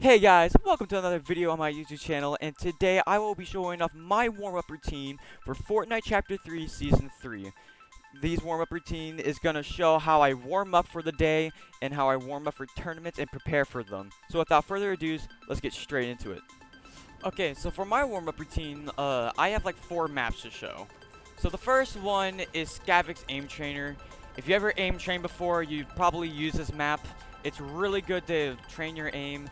Hey guys, welcome to another video on my YouTube channel, and today I will be showing off my warm-up routine for Fortnite Chapter 3 Season 3. These warm-up routine is going to show how I warm up for the day and how I warm up for tournaments and prepare for them. So without further ado, let's get straight into it. Okay, so for my warm-up routine, I have like 4 maps to show. So the first one is Scavic's Aim Trainer. If you ever aim trained before, you'd probably use this map. It's really good to train your aim.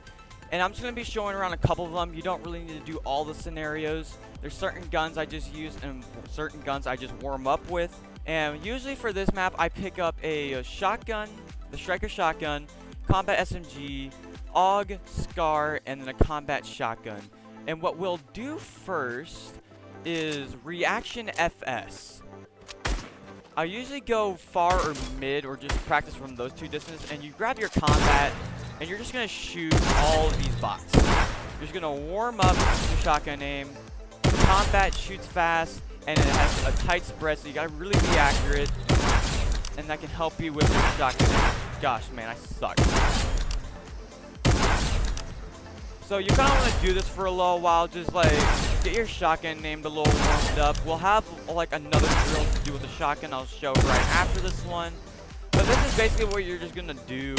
And I'm just going to be showing around a couple of them. You don't really need to do all the scenarios. There's certain guns I just use and certain guns I just warm up with. And usually for this map, I pick up a shotgun, the Striker shotgun, combat SMG, AUG, SCAR, and then a combat shotgun. And what we'll do first is reaction FS. I usually go far or mid or just practice from those two distances, and you grab your combat and you're just going to shoot all of these bots. You're just going to warm up your shotgun aim. Combat shoots fast, and it has a tight spread, so you got to really be accurate. And that can help you with your shotgun aim. Gosh, man, I suck. So you kind of want to do this for a little while, just like get your shotgun aimed a little warmed up. We'll have like another drill to do with the shotgun I'll show right after this one. But this is basically what you're just going to do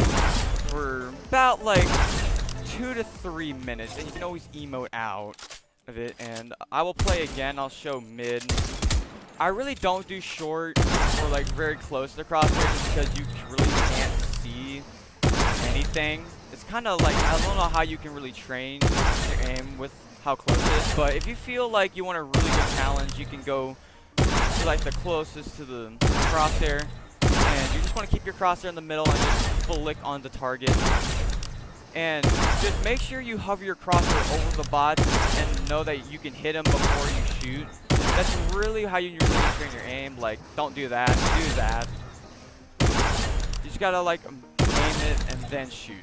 for about like 2 to 3 minutes, and you can always emote out of it. And I will play again. I'll show mid. I really don't do short or like very close to the crosshair just because you really can't see anything. It's kind of like, I don't know how you can really train your aim with how close it is, but if you feel like you want a really good challenge, you can go to like the closest to the crosshair. And you just want to keep your crosshair in the middle and just flick on the target. And just make sure you hover your crosshair over the bots and know that you can hit them before you shoot. That's really how you really train your aim. Like, don't do that, do that. You just gotta like aim it and then shoot.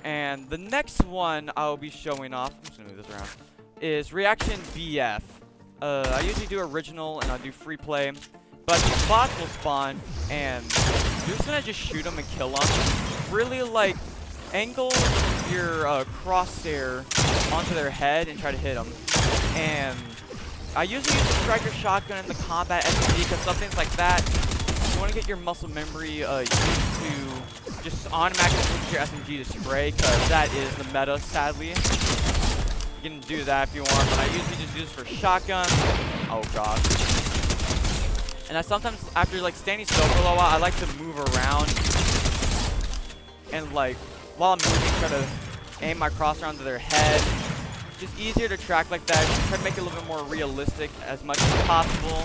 And the next one I'll be showing off, I'm just gonna move this around, is Reaction BF. I usually do original and I do free play. But these bots will spawn, and you're just gonna just shoot them and kill them. Really, like, angle your crosshair onto their head and try to hit them. And I usually use the Striker shotgun and the combat SMG because some things like that, you want to get your muscle memory used to just automatically switch your SMG to spray, because that is the meta, sadly. You can do that if you want, but I usually just do this for shotgun. Oh gosh. And I sometimes, after like standing still for a little while, I like to move around. And like, while I'm moving, try to aim my crosshair onto their head. Just easier to track like that. Just try to make it a little bit more realistic as much as possible.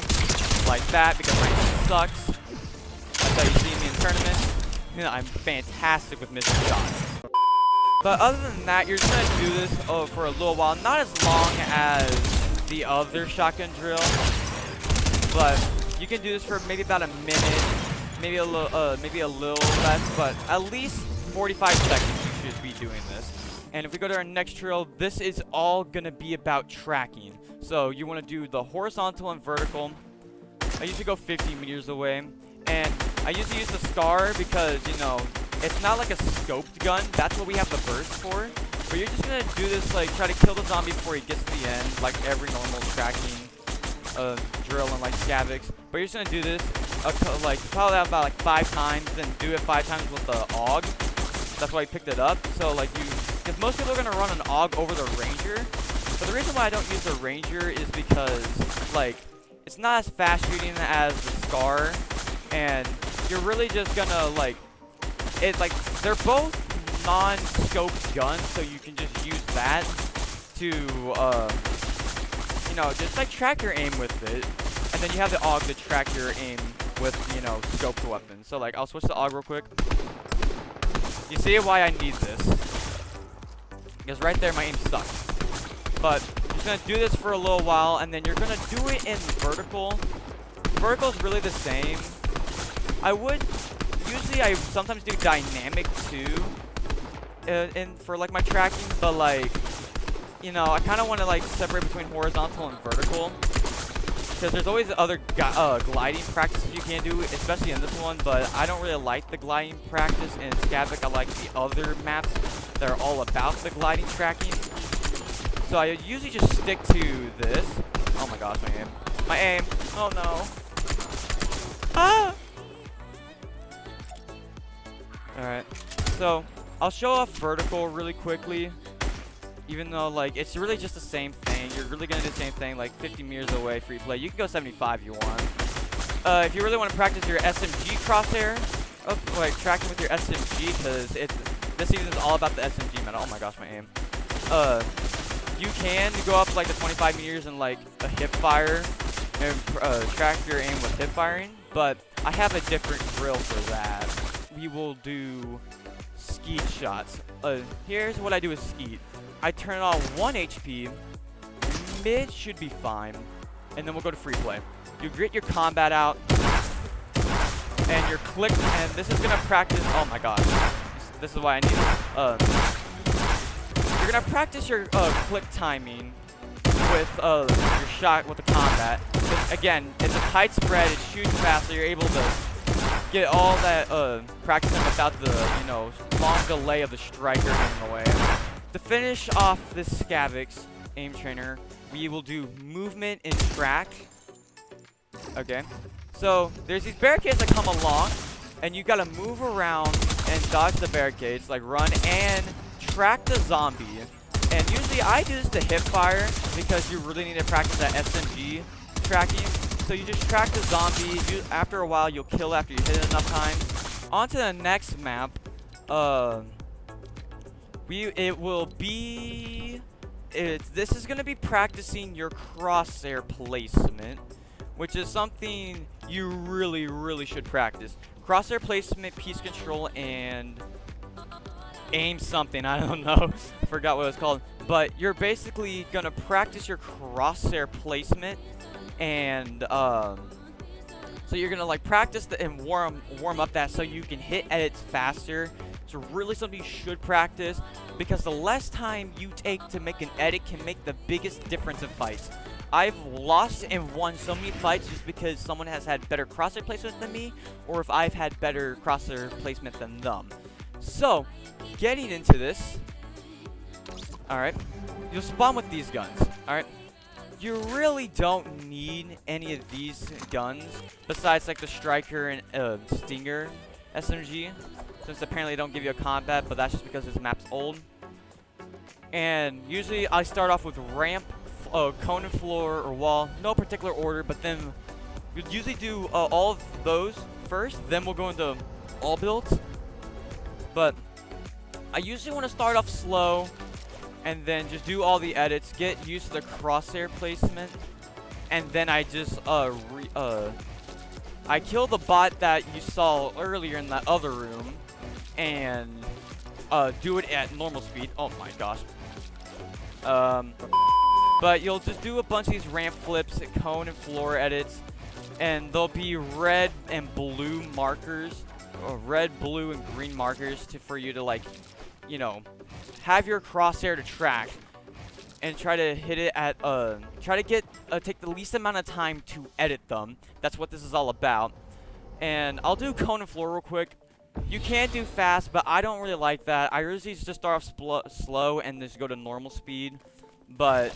Like that, because my aim sucks. That's how you see me in tournaments. You know, I'm fantastic with missing shots. But other than that, you're just going to do this for a little while. Not as long as the other shotgun drill. But you can do this for maybe about a minute, maybe a little less, but at least 45 seconds you should be doing this. And if we go to our next drill, this is all gonna be about tracking. So you want to do the horizontal and vertical. I usually go 50 meters away, and I usually use the SCAR because, you know, it's not like a scoped gun. That's what we have the burst for. But you're just gonna do this, like, try to kill the zombie before he gets to the end, like every normal tracking drill and like Scavic's. But you're just gonna do this like probably about like 5 times, then do it 5 times with the AUG. That's why I picked it up. So like because most people are gonna run an AUG over the Ranger. But the reason why I don't use the Ranger is because like it's not as fast shooting as the SCAR, and you're really just gonna like they're both non-scoped guns, so you can just use that to you know, just like track your aim with it, and then you have the AUG to track your aim with, you know, scoped weapons. So like, I'll switch to AUG real quick. You see why I need this? Because right there, my aim sucks. But you're just gonna do this for a little while, and then you're gonna do it in vertical. Vertical is really the same. I sometimes do dynamic too, for like my tracking, but like, you know, I kind of want to like separate between horizontal and vertical. because there's always other gliding practices you can do, especially in this one, but I don't really like the gliding practice in Scavik. I like the other maps that are all about the gliding tracking. So I usually just stick to this. Oh my gosh, my aim. My aim. Oh no. Ah! Alright. So, I'll show off vertical really quickly. Even though, like, it's really just the same thing. You're really going to do the same thing, like 50 meters away, free play. You can go 75 if you want. If you really want to practice your SMG crosshair, like, tracking with your SMG, because this season is all about the SMG meta. Oh my gosh, my aim. You can go up, like, the 25 meters and, like, a hip fire and track your aim with hip firing, but I have a different drill for that. We will do skeet shots. Here's what I do with skeet. I turn it on 1 HP, mid should be fine, and then we'll go to free play. You grit your combat out, and your click, and this is gonna practice, oh my gosh, this is why I need it. You're gonna practice your click timing with your shot with the combat. Again, it's a tight spread, it shoots fast, so you're able to get all that practicing without the, you know, long delay of the striker getting away. To finish off this Skavik's aim trainer, we will do movement and track. Okay. So, there's these barricades that come along, and you gotta move around and dodge the barricades, like run and track the zombie. And usually I do this to hip fire, because you really need to practice that SMG tracking. So you just track the zombie, after a while you'll kill after you hit it enough times. On to the next map. This is gonna be practicing your crosshair placement, which is something you really should practice. Crosshair placement, piece control, and aim something, I don't know. I forgot what it was called. But you're basically gonna practice your crosshair placement, and so you're gonna like practice and warm up that so you can hit edits faster. It's really something you should practice, because the less time you take to make an edit can make the biggest difference in fights. I've lost and won so many fights just because someone has had better crosshair placement than me, or if I've had better crosshair placement than them. So, getting into this, alright, you'll spawn with these guns, alright? You really don't need any of these guns, besides like the Striker and Stinger SMG, since apparently they don't give you a combat, but that's just because this map's old. And usually I start off with ramp, cone and floor, or wall, no particular order, but then we usually do all of those first, then we'll go into all builds. But I usually want to start off slow, and then just do all the edits, get used to the crosshair placement, and then I just I kill the bot that you saw earlier in that other room, and do it at normal speed. Oh my gosh. But you'll just do a bunch of these ramp flips, cone and floor edits, and there'll be red and blue markers, or red, blue, and green markers for you to, like, you know, have your crosshair to track, and try to hit it at try to take the least amount of time to edit them. That's what this is all about. And I'll do cone and floor real quick. You can do fast, but I don't really like that. I usually just start off slow and just go to normal speed. But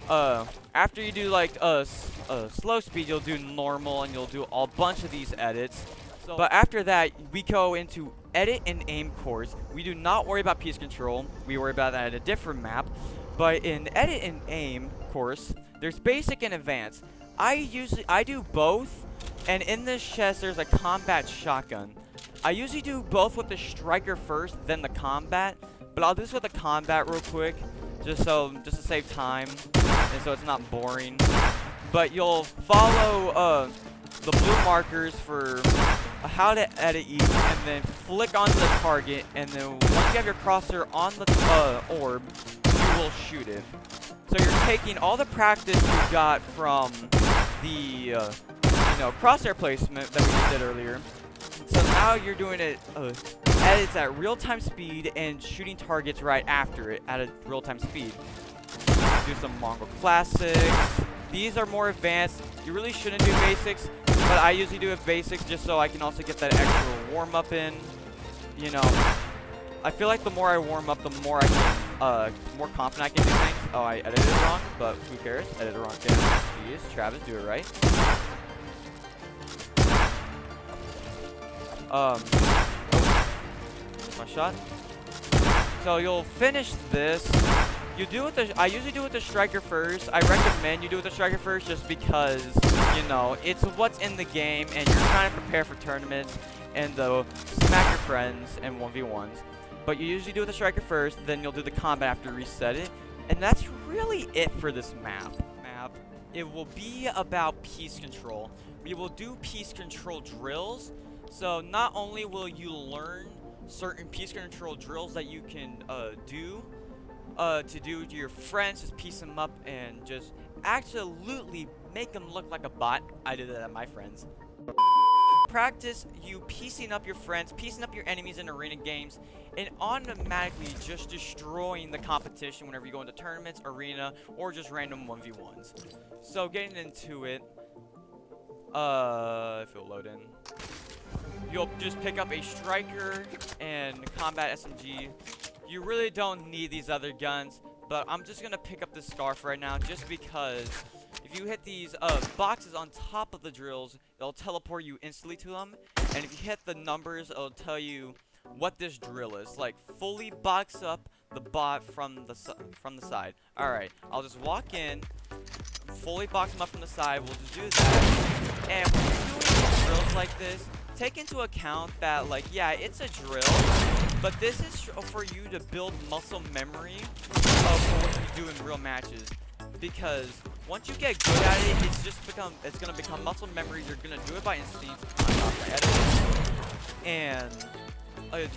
after you do like slow speed, you'll do normal, and you'll do a bunch of these edits. But after that, we go into edit and aim course. We do not worry about piece control. We worry about that at a different map. But in edit and aim course, there's basic and advanced. I do both, and in this chest there's a combat shotgun. I usually do both with the Striker first, then the combat. But I'll do this with the combat real quick, just to save time, and so it's not boring. But you'll follow the blue markers for how to edit each, and then flick onto the target, and then once you have your crosshair on the orb, you will shoot it. So you're taking all the practice you got from the crosshair placement that we just did earlier. So now you're doing it edits at real-time speed and shooting targets right after it at a real-time speed. Do some Mongol classics, These are more advanced. You really shouldn't do basics, but I usually do it basics just so I can also get that extra warm up in. You know, I feel like the more I warm up, the more I can, more confident I can do things. Oh, I edited it wrong, but who cares? Edited it wrong again. Jeez, Travis, do it right. My shot. So you'll finish this. You do it. I usually do it with the striker first. I recommend you do it with the striker first, just because you know it's what's in the game, and you're trying to prepare for tournaments and the smack your friends and 1v1s. But you usually do it with the striker first, then you'll do the combat after reset it, and that's really it for this map. It will be about piece control. We will do piece control drills. So not only will you learn certain piece control drills that you can do to do to your friends, just piece them up and just absolutely make them look like a bot. I did that at my friends. Practice you piecing up your friends, piecing up your enemies in arena games, and automatically just destroying the competition whenever you go into tournaments, arena, or just random 1v1s. So getting into it, if it'll load in, you'll just pick up a striker and combat SMG. You really don't need these other guns, but I'm just gonna pick up the scarf right now just because if you hit these boxes on top of the drills, it'll teleport you instantly to them, and if you hit the numbers, it'll tell you what this drill is. Like, fully box up the bot from the side. All right, I'll just walk in, fully box them up from the side. We'll just do that, and when you're doing drills like this, take into account that, like, yeah, it's a drill, but this is for you to build muscle memory for what you do in real matches. Because once you get good at it, it's gonna become muscle memory. You're gonna do it by instinct, not by editing. And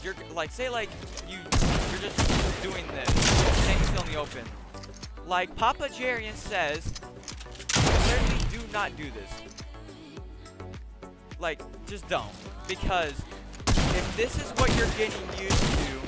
you're like, say like you're just doing this, standing still in the open. Like Papa Jarian says, literally do not do this. Like, just don't. Because if this is what you're getting used to,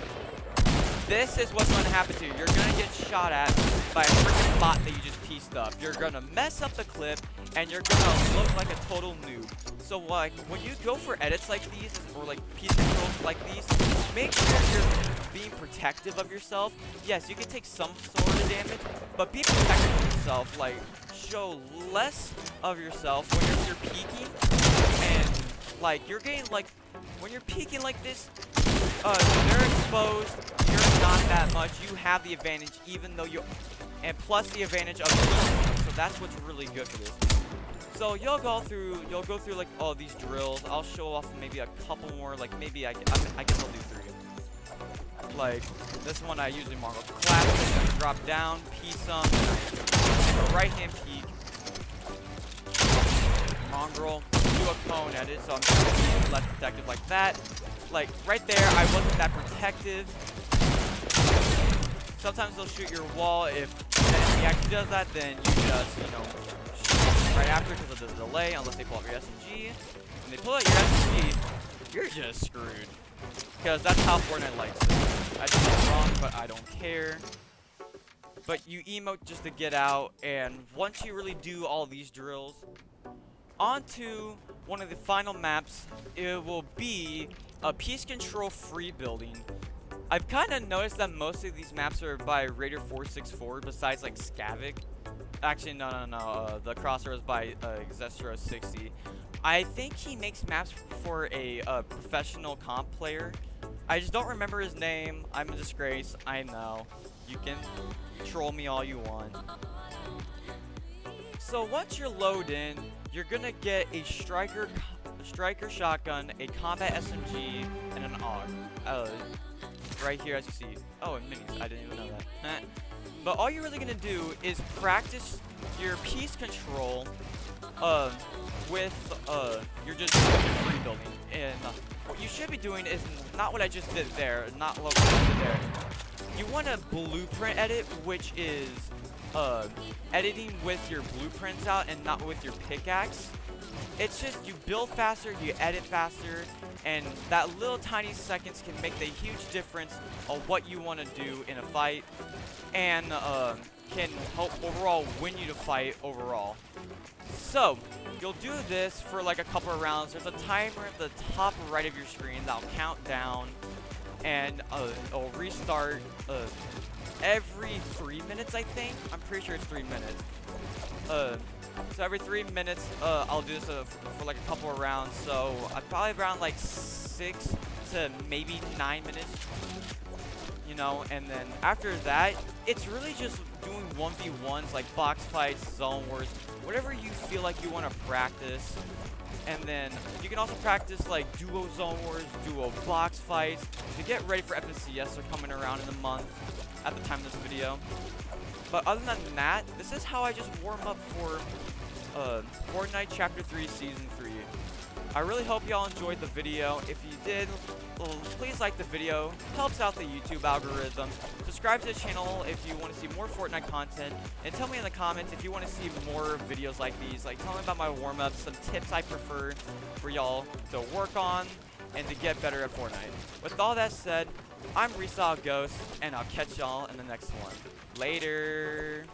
this is what's going to happen to you. You're going to get shot at by a freaking bot that you just pieced up. You're going to mess up the clip, and you're going to look like a total noob. So, like, when you go for edits like these, or, like, piece controls like these, make sure you're being protective of yourself. Yes, you can take some sort of damage, but be protective of yourself. Like, show less of yourself when you're peeking, and, like, you're getting, like, when you're peeking like this, they're exposed, you're not that much, you have the advantage even though and plus the advantage of peeking, so that's what's really good for this. So you'll go through like all these drills. I'll show off maybe a couple more, like maybe I guess I'll do 3. Like this one I usually mark classic, drop down, piece them, right hand peek, mongrel, do a cone edit, so I'm trying to be less protective like that. Like right there, I wasn't that protective. Sometimes they'll shoot your wall. If the enemy actually does that, then you just, you know, shoot right after because of the delay, unless they pull out your SMG. When they pull out your SMG, you're just screwed. Because that's how Fortnite likes it. I did it wrong, but I don't care. But you emote just to get out, and once you really do all these drills, onto one of the final maps, it will be a piece control free building. I've kind of noticed that most of these maps are by Raider 464, besides like Scavik. Actually, no. The crossover is by Zestro 60. I think he makes maps for a professional comp player. I just don't remember his name. I'm a disgrace. I know. You can troll me all you want. So once you're loaded in, you're gonna get a striker shotgun, a combat SMG, and an AUG. Right here, as you see. Oh, and minis. I didn't even know that. But all you're really gonna do is practice your piece control with you're just free building. And what you should be doing is not what I just did there, not what I did there. You want to blueprint edit, which is editing with your blueprints out and not with your pickaxe. It's just you build faster, you edit faster, and that little tiny seconds can make the huge difference of what you want to do in a fight. And can help overall win you the fight overall. So, you'll do this for like a couple of rounds. There's a timer at the top right of your screen that'll count down, and it'll restart every 3 minutes, I think. I'm pretty sure it's 3 minutes. So every 3 minutes, I'll do this for like a couple of rounds. So probably around like 6 to maybe 9 minutes, you know. And then after that, it's really just doing 1v1s, like box fights, zone wars, whatever you feel like you want to practice. And then you can also practice like duo zone wars, duo box fights to get ready for FNCS. They're coming around in a month at the time of this video. But other than that, this is how I just warm up for Fortnite Chapter 3 Season 3. I really hope y'all enjoyed the video. If you did, please like the video. Helps out the YouTube algorithm. Subscribe to the channel if you want to see more Fortnite content. And tell me in the comments if you want to see more videos like these. Like, tell me about my warm-ups, some tips I prefer for y'all to work on and to get better at Fortnite. With all that said, I'm Resale Ghost, and I'll catch y'all in the next one. Later.